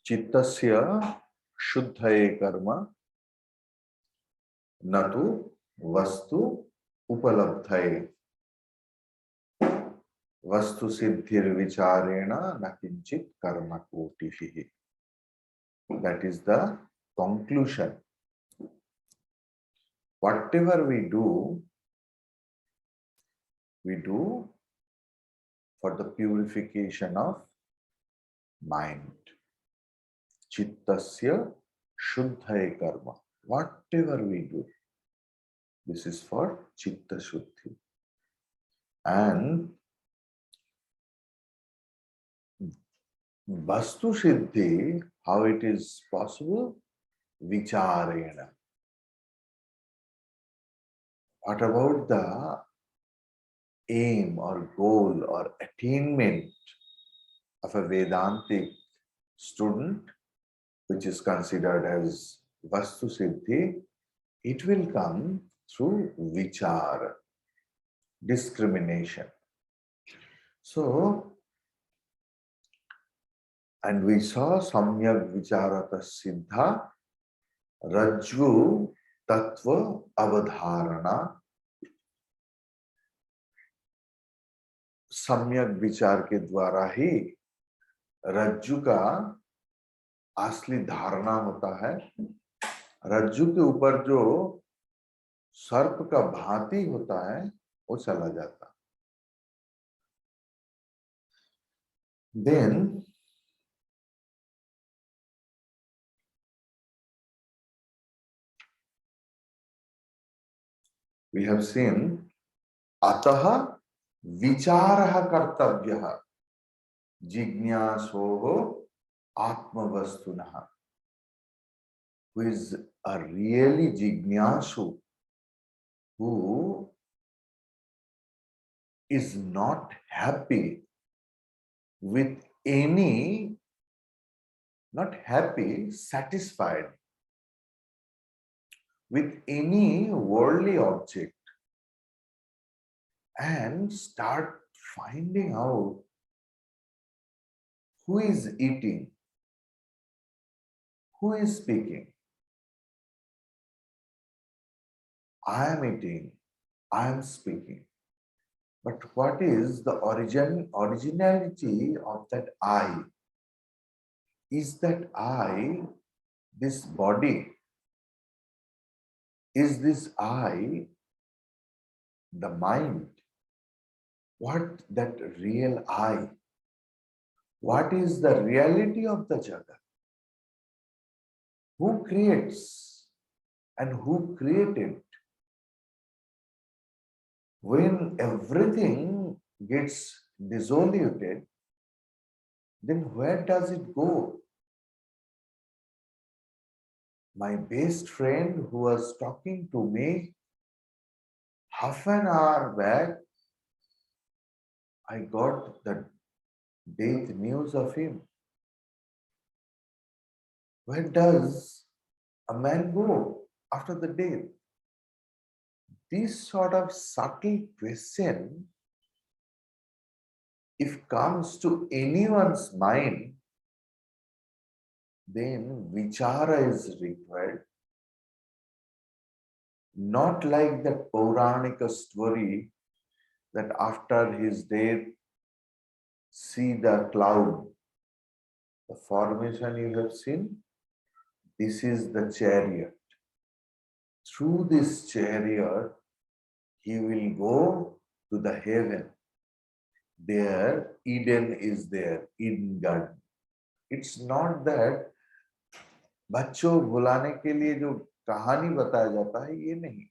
चित्तस्य शुद्धये कर्म न तु वस्तु उपलब्धये वस्तु सिद्धिर्विचारेण न किंचित कर्म कोटिः. That is the conclusion. Whatever we do for the purification of mind. Chittasya shuddhaye karma. Whatever we do, this is for chitta shuddhi. And vastu siddhi, how it is possible? Vicharena. What about the aim or goal or attainment of a Vedantic student, which is considered as vastu siddhi? It will come through vichara, discrimination. So, and we saw samyak vicharata siddha rajju tattva avadharana. सम्यक विचार के द्वारा ही रज्जु का असली धारणा होता है. रज्जु के ऊपर जो सर्प का भांति होता है वो चला जाता. Then we have seen atah विचारः कर्तव्यः जिज्ञासोः आत्मवस्तुनः. Who is a really jignasu, who is not happy with any, not happy, satisfied with any worldly object, and start finding out who is eating, who is speaking. I am eating, I am speaking. But what is the originality of that I? Is that I this body? Is this I the mind? What that real I? What is the reality of the Jagat? Who creates and who created? When everything gets dissoluted, then where does it go? My best friend who was talking to me half an hour back, I got the death news of him. Where does a man go after the death? This sort of subtle question, if comes to anyone's mind, then vichara is required. Not like that Pauranika story that after his death, see the cloud. The formation you have seen, this is the chariot. Through this chariot, he will go to the heaven. There, Eden is there, Eden garden. It's not that बच्चों भुलाने के लिए जो कहानी बताया जाता है, ये नहीं.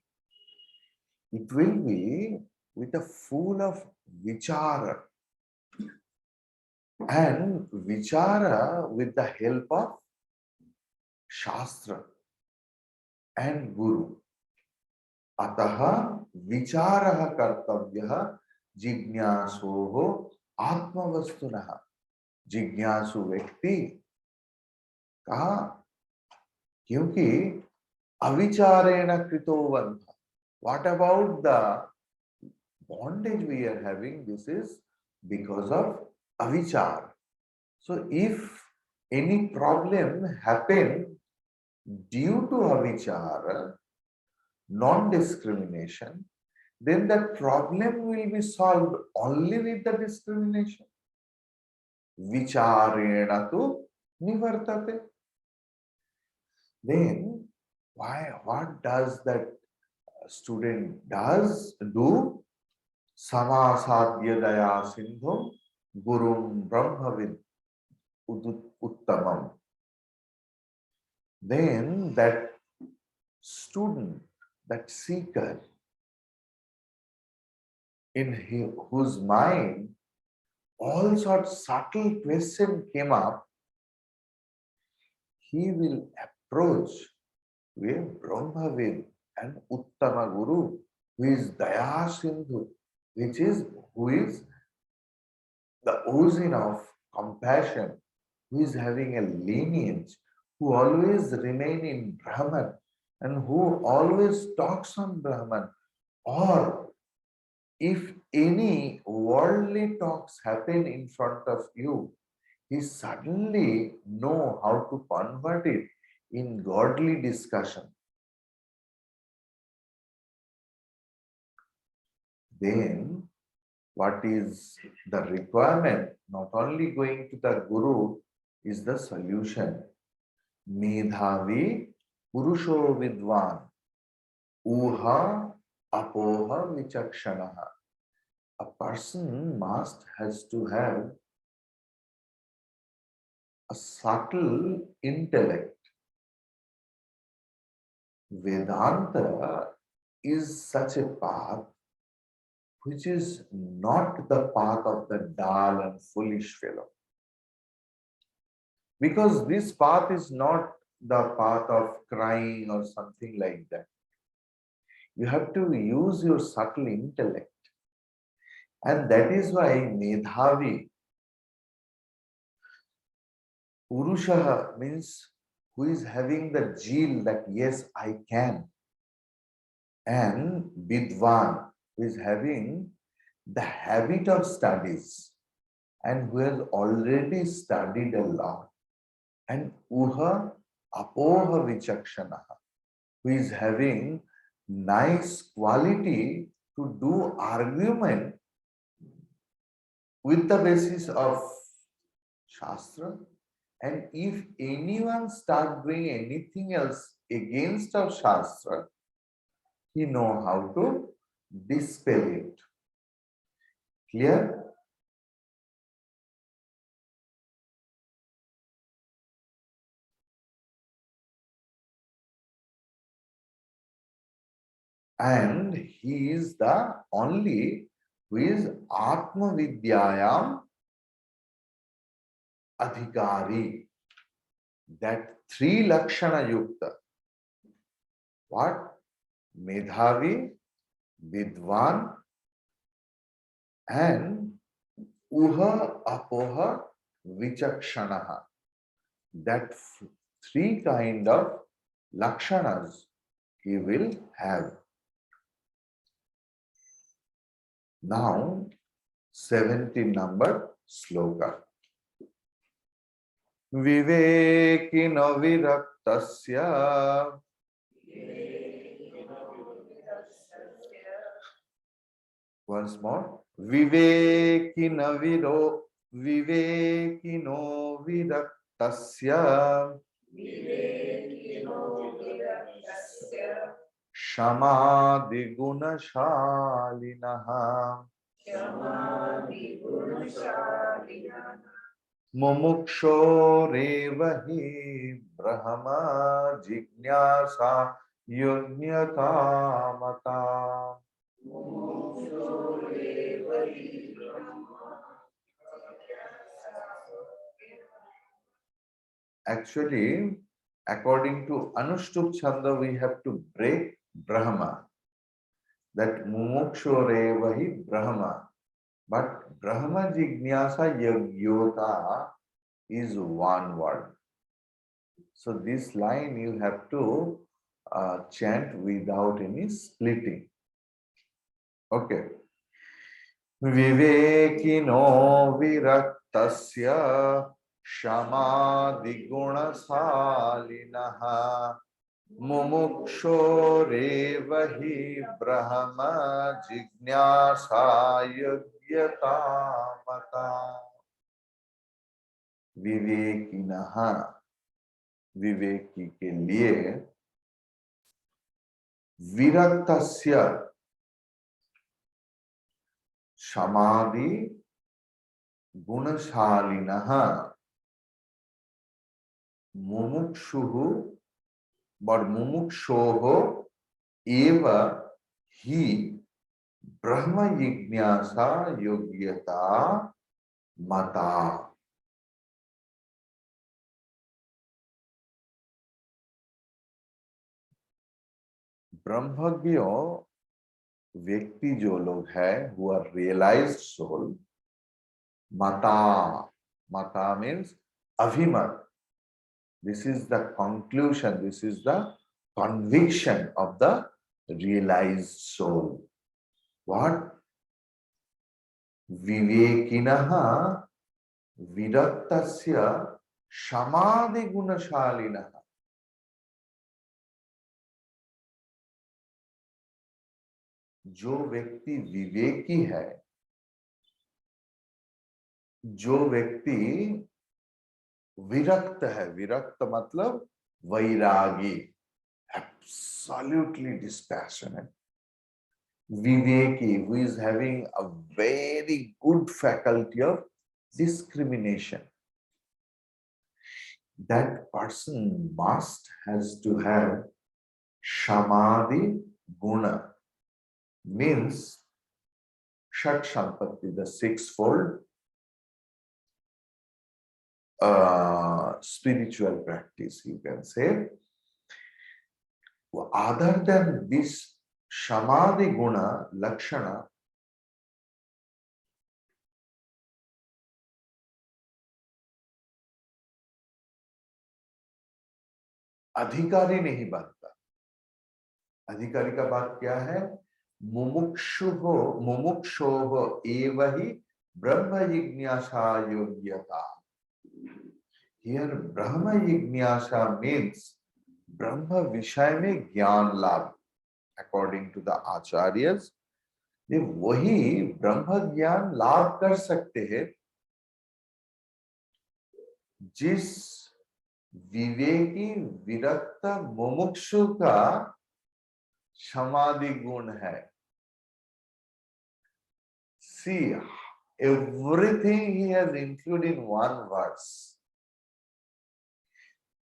It will be with a full of vichara, and vichara with the help of shastra and guru. Ataha vicharah kartavyah जिज्ञासोः आत्मवस्तुनः. जिज्ञासु व्यक्ति कहा? क्योंकि अविचारेण कृतो बंध. What about the bondage we are having? This is because of avichar. So if any problem happen due to avichara, non-discrimination, then that problem will be solved only with the discrimination. Vicharena tu nivartate. Then what does that student do? Samasadya daya sindhum gurum brahmavid uttamam. Then that student, that seeker, in whose mind all sorts subtle questions came up, he will approach with Brahmavid and Uttama Guru, who is Daya Sindhu, who is the ocean of compassion, who is having a lineage, who always remain in Brahman and who always talks on Brahman. Or if any worldly talks happen in front of you, he suddenly know how to convert it in godly discussion. Then what is the requirement? Not only going to the Guru is the solution. Medhavi Purusho Vidwan Uha Apoha Vichakshanaha. A person has to have a subtle intellect. Vedanta is such a path which is not the path of the dull and foolish fellow. Because this path is not the path of crying or something like that. You have to use your subtle intellect. And that is why Medhavi, Purusha means who is having the zeal that yes, I can. And Vidwan, who is having the habit of studies and who has already studied a lot. And Uha Apoha Vichakshanaha, who is having nice quality to do argument with the basis of Shastra. And if anyone start doing anything else against our Shastra, he know how to dispel it. Clear? And he is the only who is Atma Vidyayam Adhikari. That three Lakshana Yukta. What? Medhavi, Vidwan, and Uha Apoha Vichakshanaha. That three kind of Lakshanas he will have. Now, 17 number sloka. Vivekino viraktasya once more. Vivekino viraktasya Shamadi gunashalinaha Mumuksho revahi brahma jignasa yugnatamata. Actually, according to Anushtup Chanda, we have to break Brahma. That Mumuksho revahi Brahma. But Brahma Jignasa Yogyota is one word. So this line you have to chant without any splitting. Okay. Vivekino viraktasya क्षमादिगुणशालिनः मुमुक्षोरेव हि ब्रह्म जिज्ञासा योग्यता मता। विवेकिनः, विवेकी के लिए, विरक्तस्य समाधि गुणशालिनः मुमुक्षुः और मुमुक्षोः एव हि ब्रह्म जिज्ञासा योग्यता मता। ब्रह्मज्ञों व्यक्ति जो लोग हैं, who are realized soul, mata, mata means abhimat. This is the conclusion, this is the conviction of the realized soul. What? Vivekinaha viraktasya samadhi gunashalinaha. जो व्यक्ति विवेकी है, जो व्यक्ति विरक्त है, विरक्त मतलब वैरागी, absolutely dispassionate, viveki, who is having a very good faculty of discrimination, that person must has to have samadhi guna, means shat sampatti, the sixfold spiritual practice, you can say. Other than this samadhi guna lakshana, अधिकारी नहीं बनता। अधिकारी का बात क्या है? मुमुक्षोः एव हि ब्रह्म जिज्ञासा योग्यता। Here Brahma Jignasa means Brahma विषय में ज्ञान लाभ, according to the acharyas, ये वही ब्रह्म ज्ञान लाभ कर सकते हैं जिस विवेकी विरक्त मुमुक्षु का समाधि गुण है। See, everything he has included in one verse.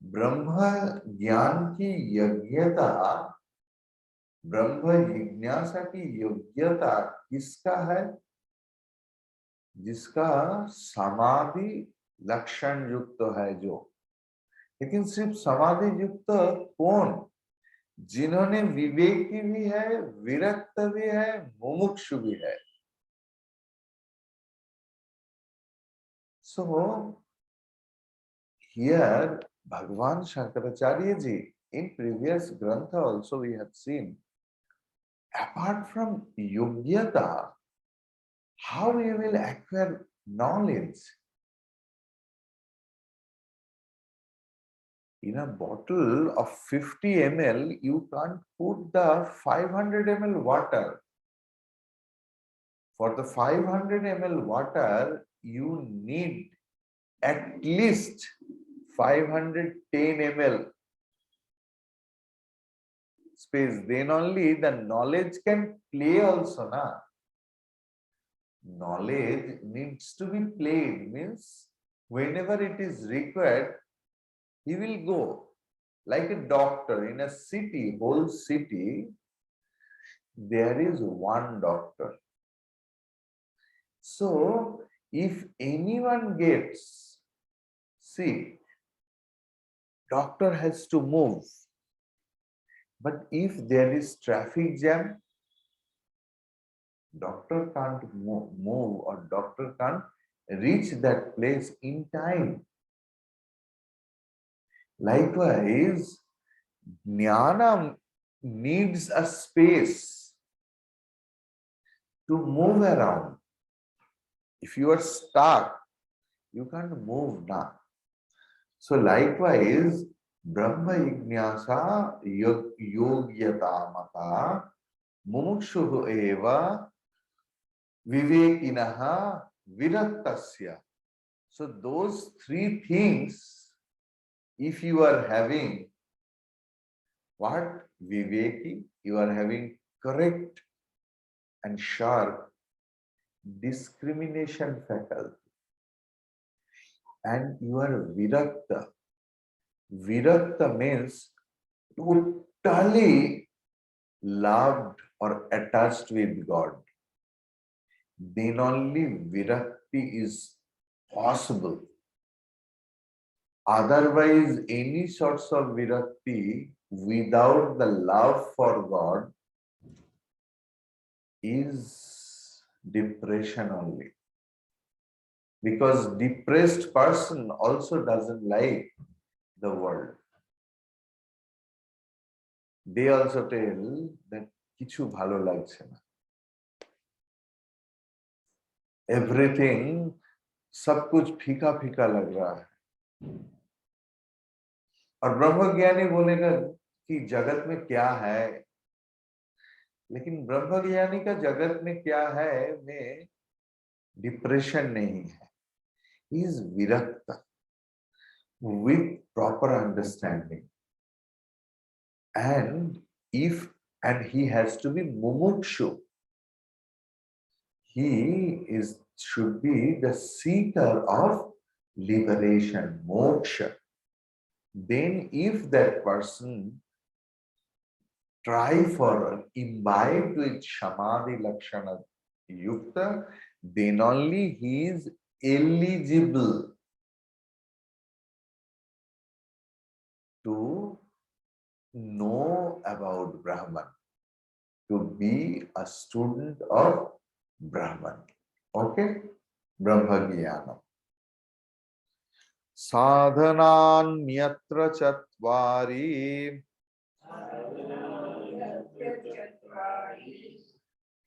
ब्रह्म ज्ञान की योग्यता, ब्रह्म जिज्ञासा की योग्यता किसका है? जिसका समाधि लक्षण युक्त है जो। लेकिन सिर्फ समाधि युक्त कौन? जिन्होंने विवेकी भी है, विरक्त भी है, मुमुक्षु भी है। So here Bhagavan Shankaracharya ji, in previous grantha also we have seen, apart from yogyata, how you will acquire knowledge? In a bottle of 50 ml, you can't put the 500 ml water. For the 500 ml water, you need at least 510 ml space. Then only the knowledge can play also, na? Knowledge needs to be played, means whenever it is required, he will go. Like a doctor in a city, whole city, there is one doctor. So, if anyone gets sick, doctor has to move. But if there is traffic jam, doctor can't move or doctor can't reach that place in time. Likewise, jnana needs a space to move around. If you are stuck, you can't move now. So likewise, Brahma Jignasa Yogyata Mata Mumukshuhu Eva Vivekinaha Virattasya. So those three things, if you are having what? Viveki, you are having correct and sharp discrimination faculty. And you are Virakta. Virakta means totally loved or attached with God. Then only Virakti is possible. Otherwise, any sorts of Virakti without the love for God is depression only. Because depressed person also doesn't like the world. They also tell that kichu bhalo lagche na. Everything, सब कुछ फीका फीका लग रहा है. और ब्रह्मज्ञानी बोलेगा कि जगत में क्या है, लेकिन ब्रह्मज्ञानी का जगत में क्या है में डिप्रेशन नहीं है. He is virakta with proper understanding, and he has to be mumukshu. He should be the seeker of liberation, moksha. Then if that person try for imbibe with samadhi lakshana yukta, then only he is eligible to know about Brahman, to be a student of Brahman. Okay? Brahmagyanam. Sadhananyatra chatvari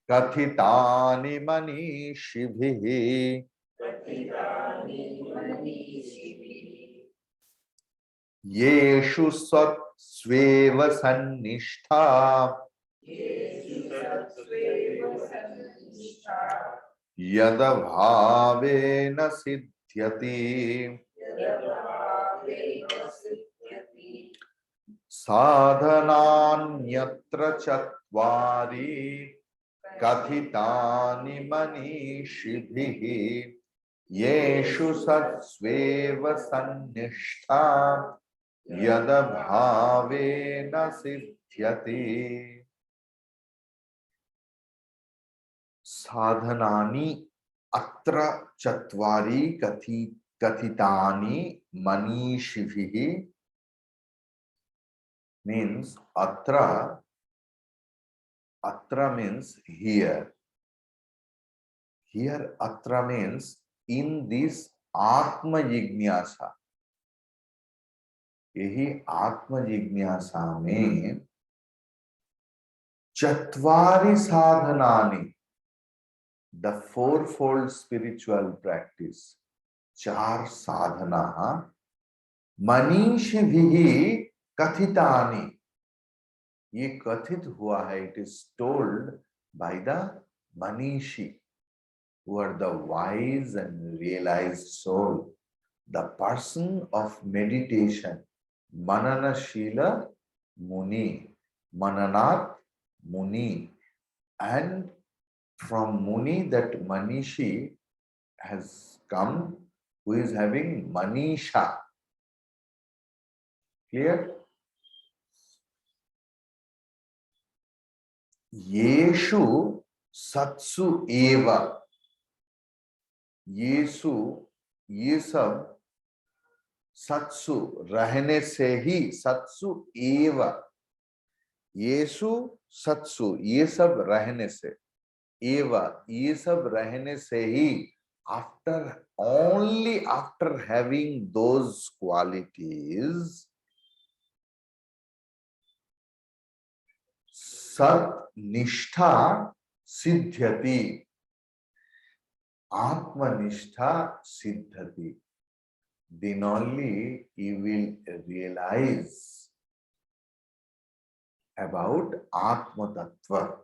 kathitani manishibhihi yeshu sweva sannishta yada bhavena siddhyati sadhananyatra chatvari kathitani manishibhihi yeshu satsveva sannishta yada bhavena siddhyati. Sadhanani atra chatvari kathitani manishibhihi means atra means here. Here atra means in this atma jignasa. यही आत्म जिज्ञासा में चत्वारि साधनानि, the fourfold spiritual practice, चार साधना मनीषिभिः कथितानि, ये कथित हुआ है, it is told by the manishi, who are the wise and realized soul, the person of meditation, Mananashila Muni, Mananat Muni, and from Muni that Manishi has come, who is having Manisha. Clear? Yeshu Satsu Eva. Yesu, ये सब सत्सु रहने से ही, सत्सु एव, येसु सत्सु, ये सब रहने से, एव, ये सब रहने से ही, only after having those qualities, सत निष्ठा सिद्ध्यति, आत्मनिष्ठा सिद्ध्यति. then only you will realize about Atma Tattva.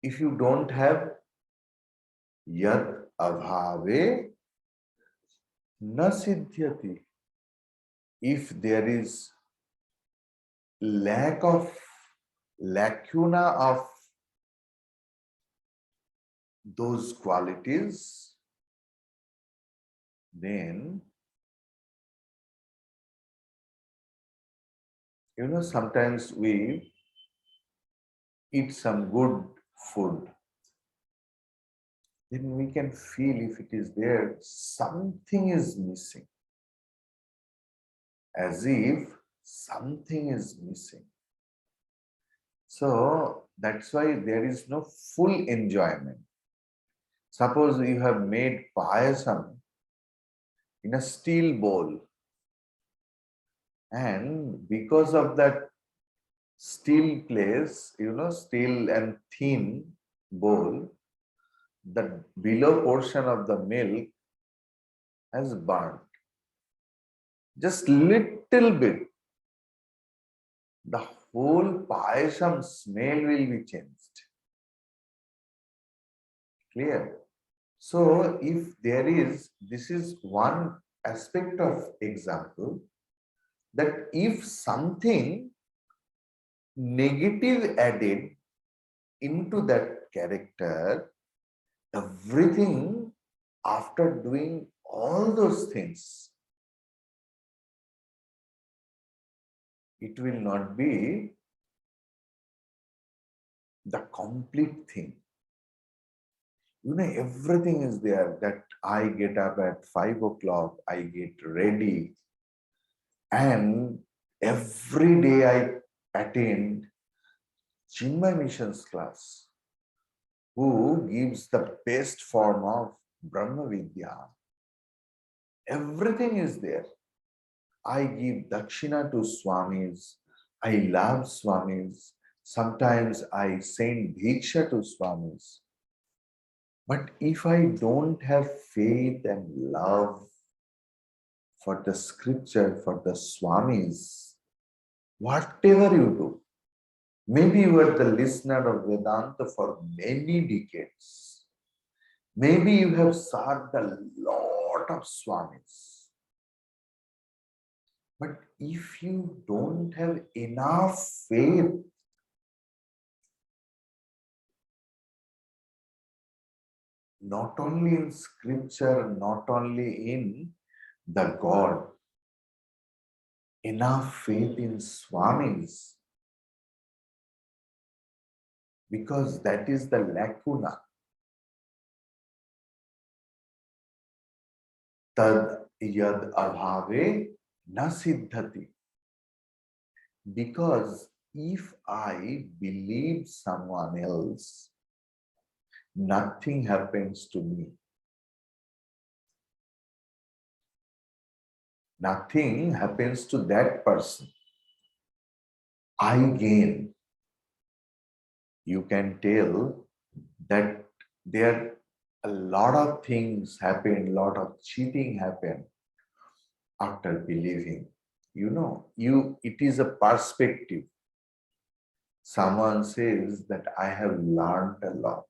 If you don't have Yad Abhave Na Siddhyati, if there is lacuna of those qualities, then sometimes we eat some good food, then we can feel if it is there, something is missing, as if something is missing. So that's why there is no full enjoyment. Suppose you have made payasam in a steel bowl, and because of that steel place, steel and thin bowl, the below portion of the milk has burnt. Just little bit, the whole payasam smell will be changed. Clear? So if there is, this is one aspect of example, that if something negative added into that character, everything after doing all those things, it will not be the complete thing. Everything is there, that I get up at 5 o'clock, I get ready, and every day I attend Chinmay Mission's class, who gives the best form of Brahma Vidya. Everything is there. I give dakshina to Swamis. I love Swamis. Sometimes I send bhiksha to Swamis. But if I don't have faith and love for the scripture, for the Swamis, whatever you do, maybe you are the listener of Vedanta for many decades. Maybe you have served a lot of Swamis. But if you don't have enough faith, not only in scripture, not only in the God, enough faith in Swamis, because that is the lacuna. Tad yad abhave na siddhati. Because if I believe someone else, nothing happens to me. Nothing happens to that person. I gain. You can tell that there a lot of things happen, a lot of cheating happen after believing. It is a perspective. Someone says that I have learned a lot.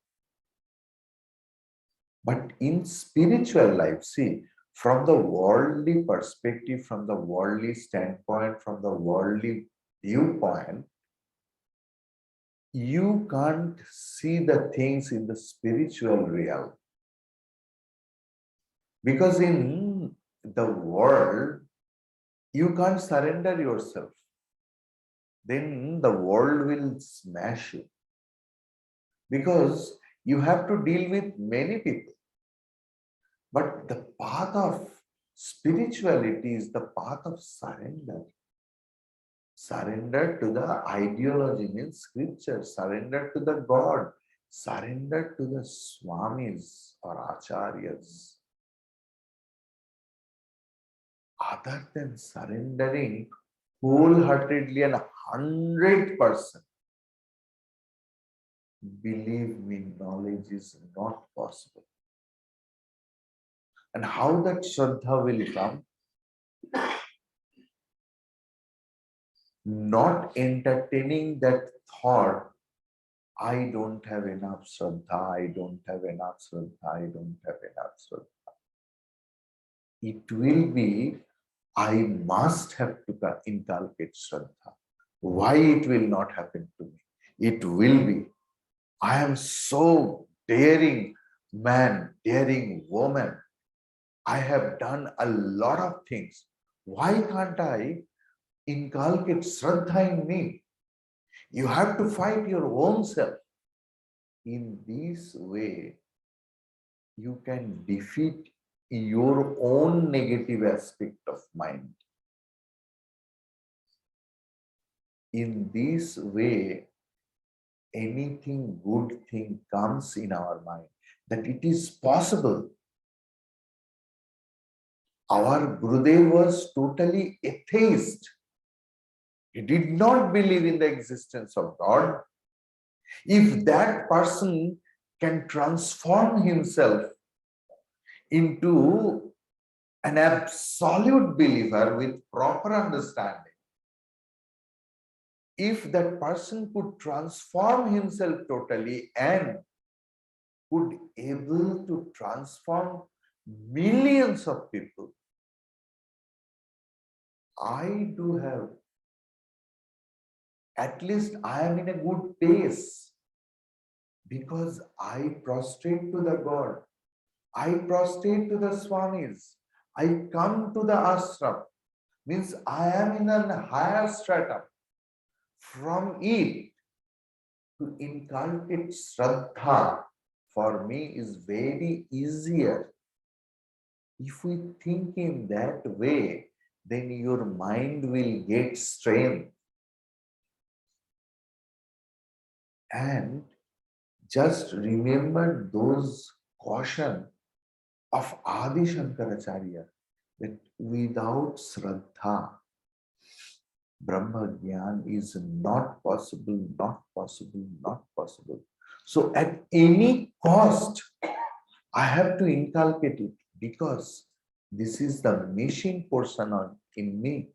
But in spiritual life, see, from the worldly perspective, from the worldly standpoint, from the worldly viewpoint, you can't see the things in the spiritual realm. Because in the world, you can't surrender yourself. Then the world will smash you. Because you have to deal with many people. But the path of spirituality is the path of surrender. Surrender to the ideology means scripture, surrender to the God, surrender to the Swamis or Acharyas. Other than surrendering wholeheartedly and 100%, believe me, knowledge is not possible. And how that Shraddha will come? Not entertaining that thought, I don't have enough Shraddha, I don't have enough Shraddha, I don't have enough Shraddha. It will be, I must have to inculcate Shraddha. Why it will not happen to me? It will be, I am so daring man, daring woman. I have done a lot of things. Why can't I inculcate Shraddha in me? You have to fight your own self. In this way, you can defeat your own negative aspect of mind. In this way, anything good thing comes in our mind, that it is possible. Our Gurudev was totally atheist. He did not believe in the existence of God. If that person can transform himself into an absolute believer with proper understanding, if that person could transform himself totally and could able to transform millions of people, I do have, at least I am in a good pace, because I prostrate to the God, I prostrate to the Swamis, I come to the ashram, means I am in a higher stratum. From it to inculcate Shraddha for me is very easier. If we think in that way, then your mind will get strength. And just remember those caution of Adi Shankaracharya, that without Shraddha, Brahma Gyan is not possible, not possible, not possible. So at any cost, I have to inculcate it, because this is the missing portion in me.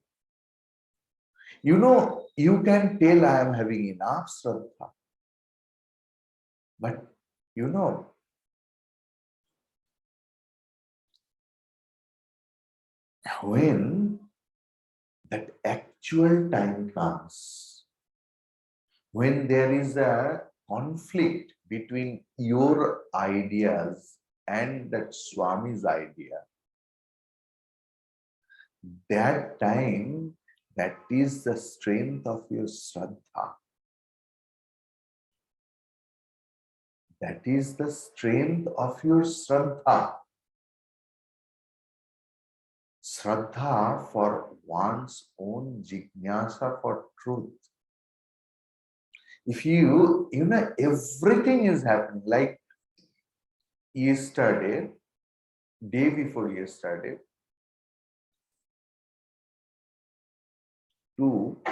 You know, you can tell I am having enough Shraddha, but you know, when that actual time comes, when there is a conflict between your ideas and that Swami's idea, that time, that is the strength of your Shraddha. That is the strength of your Shraddha. Shraddha for one's own jignasa for truth. If you know, everything is happening, like yesterday, day before yesterday, two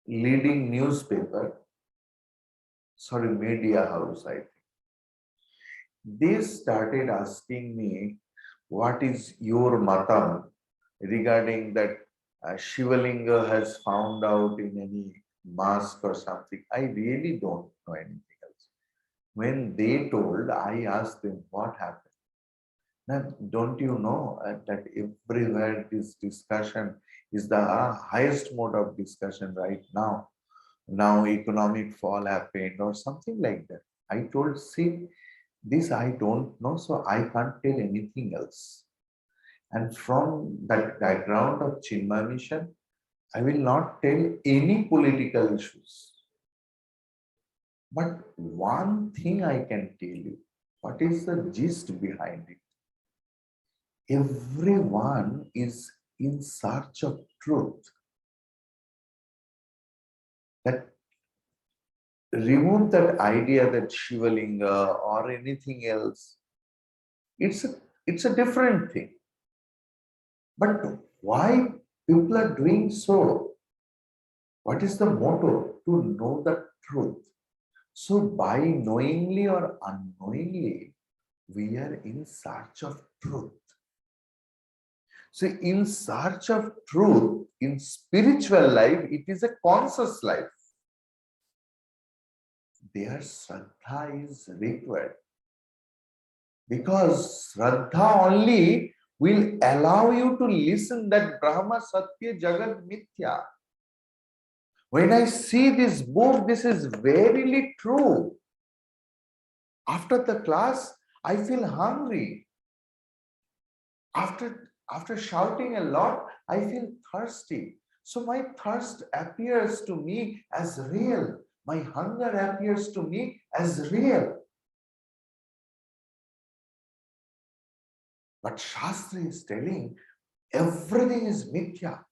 leading newspaper, sorry, media house, I think, they started asking me, what is your matam regarding that Shivalinga has found out in any mask or something. I really don't know anything else. When they told, I asked them, what happened? Now, don't you know that everywhere this discussion is the highest mode of discussion right now? Now economic fall happened or something like that. I told, see, this I don't know, so I can't tell anything else. And from that background of Chinmay Mission, I will not tell any political issues. But one thing I can tell you, what is the gist behind it? Everyone is in search of truth. That remove that idea that Shivalinga or anything else, it's a different thing. But why people are doing so? What is the motto? To know the truth. So by knowingly or unknowingly, we are in search of truth. So in search of truth, in spiritual life, it is a conscious life. There Shraddha is required. Because Shraddha only will allow you to listen that Brahma Satya Jagat Mithya. When I see this book, this is verily true. After the class, I feel hungry. After shouting a lot, I feel thirsty. So my thirst appears to me as real. My hunger appears to me as real. But Shastra is telling everything is mithya.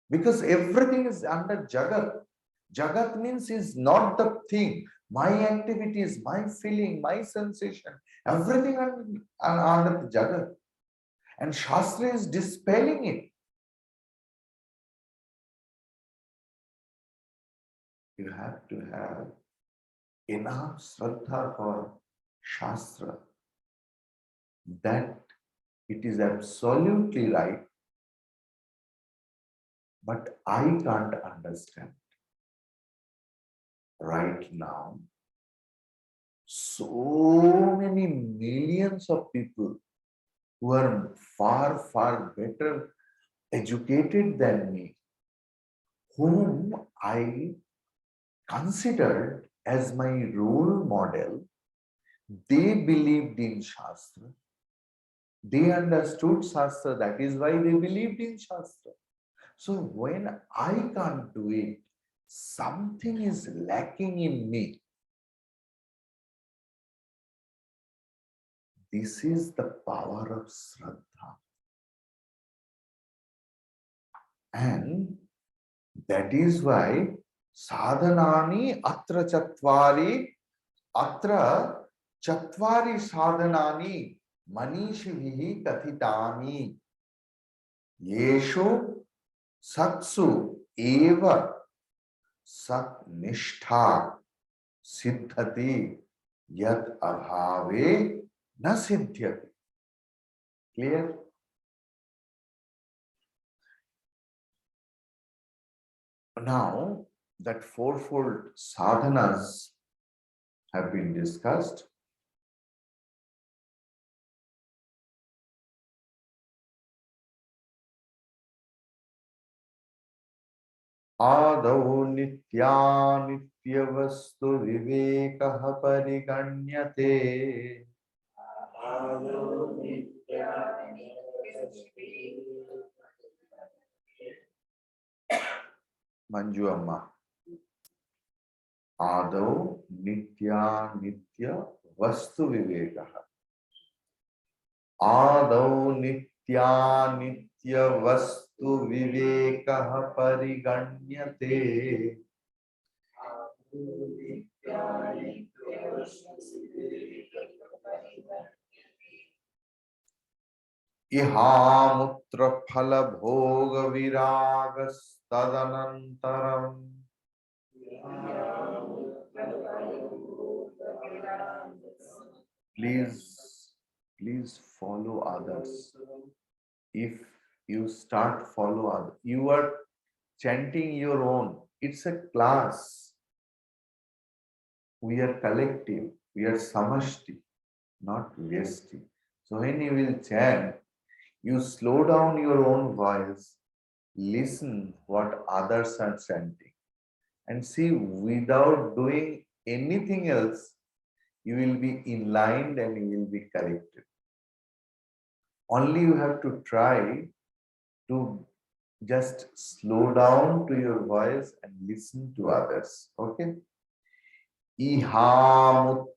Because everything is under Jagat. Jagat means is not the thing. My activities, my feeling, my sensation, everything under the Jagat. And Shastra is dispelling it. You have to have enough Shraddha for Shastra that it is absolutely right, but I can't understand. Right now, so many millions of people who are far, far better educated than me, whom I considered as my role model, they believed in Shastra. They understood Shastra. That is why they believed in Shastra. So when I can't do it, something is lacking in me. This is the power of Shraddha. And that is why sadhanani atra chatvari sadhanani manishivihi kathitani yeshu satsu eva sat nishtha siddhati yad abhave na siddhyati. Clear? Now that fourfold sadhanas have been discussed. Adau nitya vastu vivekah pariganyate. Manju Amma. Adau nitya vastu vivekah. Adau nitya vastu vivekah pariganyate. Ihamutra phala bhoga viragas tadanantaram. Please follow others. If you start follow others, you are chanting your own. It's a class. We are collective. We are samashti, not vyasti. So when you will chant, you slow down your own voice, listen what others are chanting, and see without doing anything else, you will be in line and you will be corrected. Only you have to try to just slow down to your voice and listen to others. Okay? Ihamutra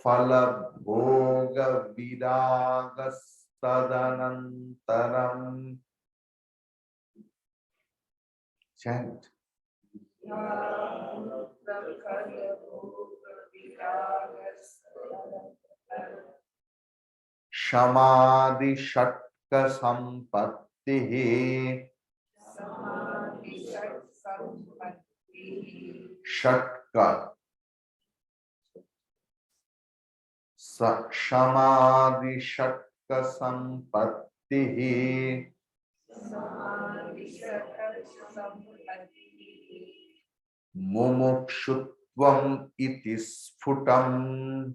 phala bhoga viragas tadanantaram. Chant. Shamadhi shatka sampatti. Shatka. Shamadhi shatka sampattihi mumukshutvam iti sphutam.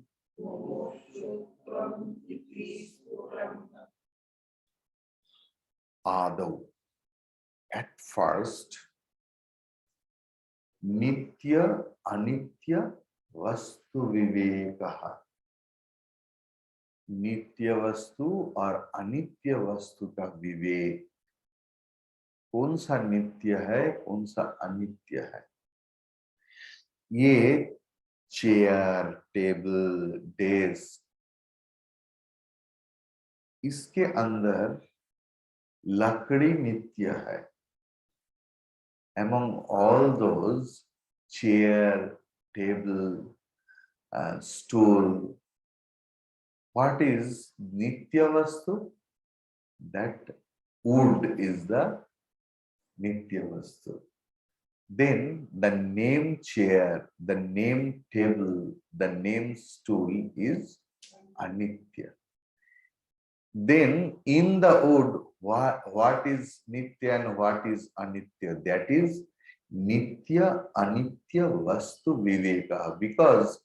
Adav. At first, nitya anitya vastu vivekaha. नित्य वस्तु और अनित्य वस्तु का विवेक, कौन सा नित्य है कौन सा अनित्य है, ये चेयर टेबल डेस्क, इसके अंदर लकड़ी नित्य है. Among all those, chair, table, stool, what is nitya vastu? That wood is the nitya vastu. Then the name chair, the name table, the name stool is anitya. Then in the wood, what is nitya and what is anitya? That is nitya anitya vastu viveka. Because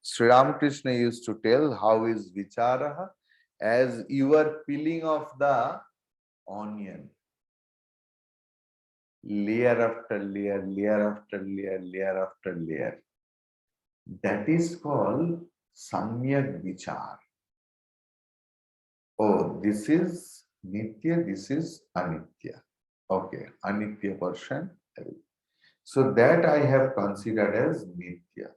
Sri Ramakrishna used to tell how is vicharaha, as you are peeling off the onion, layer after layer, layer after layer, layer after layer. That is called samyak vichar. Oh, this is nitya, this is anitya. Okay, anitya portion. So that I have considered as nitya.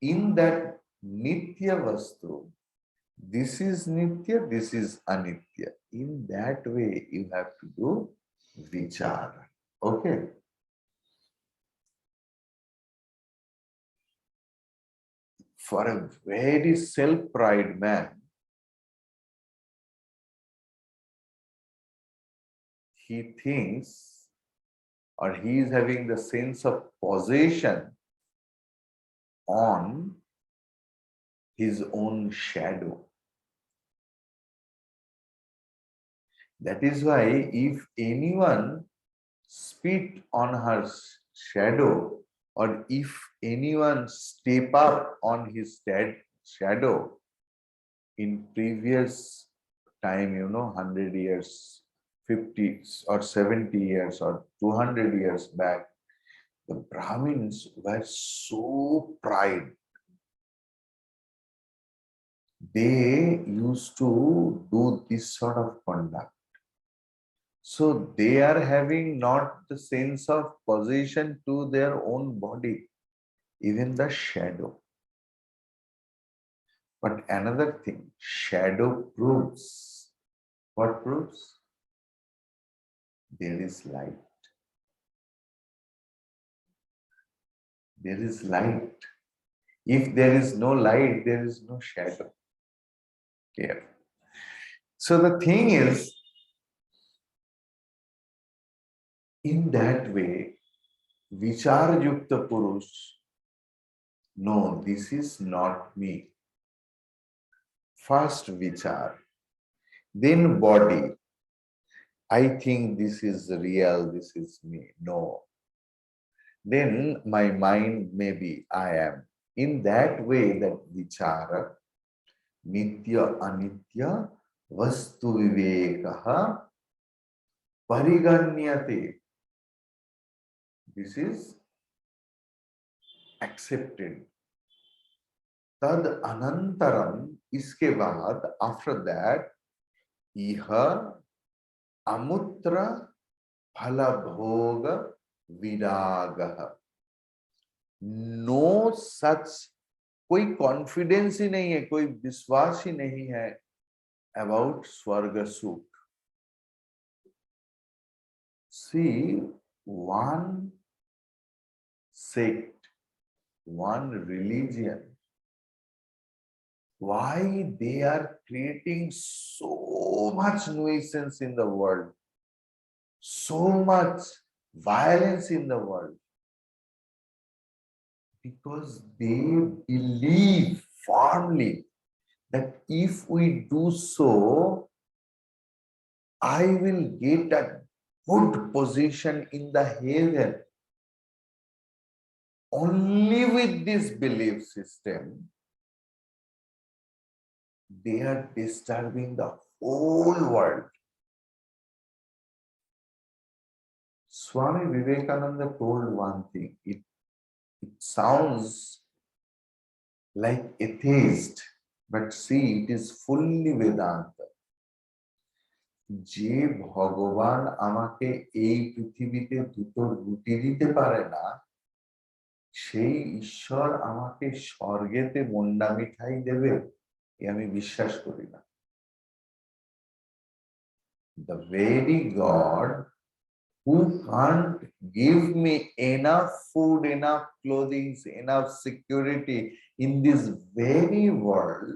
In that nitya vastu, this is nitya, this is anitya. In that way, you have to do vichar. Okay. For a very self-pride man, he thinks, or he is having the sense of possession on his own shadow. That is why if anyone spit on her shadow, or if anyone step up on his shadow in previous time, 100 years, 50 or 70 years or 200 years back, the Brahmins were so proud. They used to do this sort of conduct. So they are having not the sense of possession to their own body, even the shadow. But another thing, shadow proves. What proves? There is light. There is light. If there is no light, there is no shadow. Here. So the thing is, in that way, Vichar Yukta Purush, no, this is not me. First Vichar, then body. I think this is real, this is me. No. Then my mind, maybe I am. In that way, that Vichara, Nitya Anitya, Vastu Vivekaha, Pariganyate. This is accepted. Tad anantaram, iske baad, after that, iha amutra phalabhoga viragaha. No such, कोई confidence ही नहीं है, कोई विश्वास ही नहीं है about स्वर्ग सुख. See, one sect, one religion, why they are creating so much nuisance in the world, so much violence in the world? Because they believe firmly that if we do so, I will get a good position in the heaven. Only with this belief system, they are disturbing the whole world. Swami Vivekananda told one thing. It sounds like atheist, but see, it is fully Vedanta. যে ভগবান আমাকে এই পৃথিবীতে দুটো রুটি দিতে পারে না, সেই ঈশ্বর আমাকে স্বর্গেতে মন্ডা মিঠাই দেবে, এ আমি বিশ্বাস করি না। The very God who can't give me enough food, enough clothing, enough security in this very world,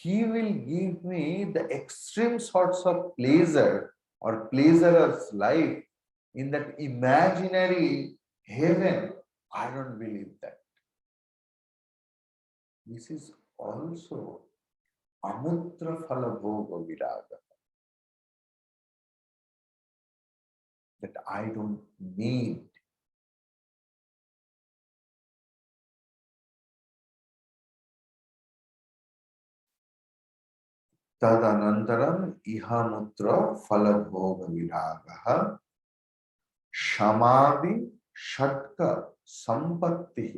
he will give me the extreme sorts of pleasure or pleasurer's life in that imaginary heaven. I don't believe that. This is also amutra phala bhoga viraga, that I don't need. Tadanantaram ihamutra phala bhoga viraga samadhi shatka sampatti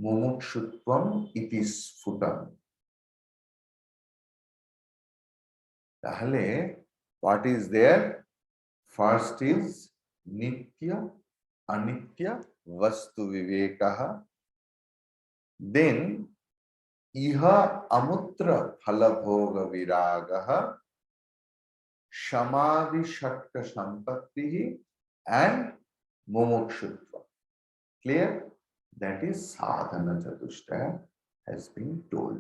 mumukshutvam iti sfutam. Tahale, what is there? First is nitya, anitya, vastu vivekaha. Then iha amutra phala bhoga viragaha, samadhi shatka sampattihi, and mumukshutva. Clear? That is sadhana chatushtaya has been told.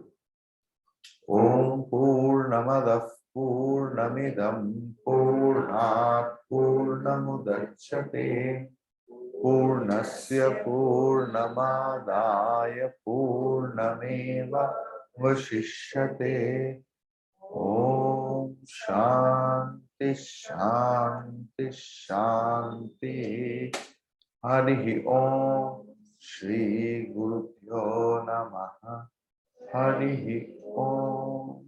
Om Purnamadah Purnamidam Purnat Purnamudachyate Purnasya Purnamadaya Purnameva Vashishyate. Om Shanti Shanti Shanti. Harihi Om Shri Gurubhyo Namaha. Harihi Om.